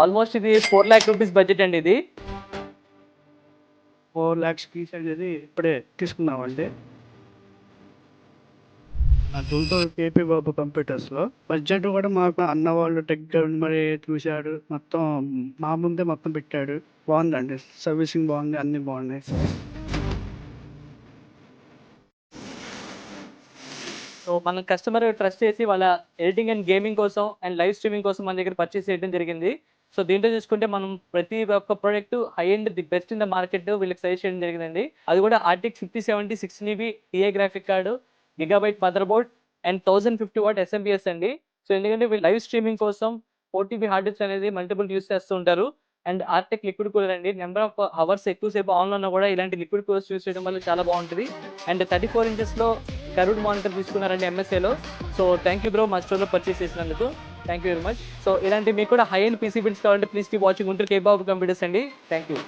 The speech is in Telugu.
ఆల్మోస్ట్ ఇది 4,00,000 రూపీస్ బడ్జెట్ అండి ఇది. 4 lakhs పీస్ అనేది ఇప్పుడే తీసుకున్నామండి. టూల్తో కేపీ బాబు కంప్యూటర్స్లో బడ్జెట్ కూడా మాకు అన్న వాళ్ళు దగ్గర మరి చూశాడు, మొత్తం మా ముందే మొత్తం పెట్టాడు. బాగుందండి, సర్వీసింగ్ బాగుంది, అన్నీ బాగున్నాయి. సో మన కస్టమర్ ట్రస్ట్ చేసి వాళ్ళ ఎడిటింగ్ అండ్ గేమింగ్ కోసం అండ్ లైవ్ స్ట్రీమింగ్ కోసం మన దగ్గర పర్చేస్ చేయడం జరిగింది. సో దీంట్లో చూసుకుంటే మనం ప్రతి ఒక్క product high and the best in the market వీళ్ళకి సజెస్ట్ చేయడం జరిగిందండి. అది కూడా ఆర్టిక్స్ 5070 6GB TA graphic card, Gigabyte mother board and 1050 what SMBS అండి. సో ఎందుకంటే వీళ్ళు లైవ్ స్ట్రీమింగ్ కోసం 4TB హార్డ్ డిస్క్ అనేది మల్టిపుల్ యూస్ చేస్తూ ఉంటారు. అండ్ ఆర్టెక్ లిక్విడ్ కూలర్ అండి, నెంబర్ ఆఫ్ అవర్స్ ఎక్కువసేపు ఆన్లో ఉన్నా కూడా ఇలాంటి లిక్విడ్ కూలర్స్ యూస్ చేయడం వల్ల చాలా బాగుంటుంది. అండ్ 34 ఇంచెస్లో కర్వ్డ్ మానిటర్ తీసుకున్నారండి ఎంఎస్ఏలో. సో థ్యాంక్ యూ బ్రో, మా స్టోర్లో పర్చేస్ చేసినందుకు thank you very much. So ఇలాంటి మీకు కూడా హై అండ్ పీసీ బిల్డ్స్ కావాలంటే ప్లీజ్ కీప్ వాచింగ్ గుంటూరు కేబాబు కంప్యూటర్స్ అండి. Thank you.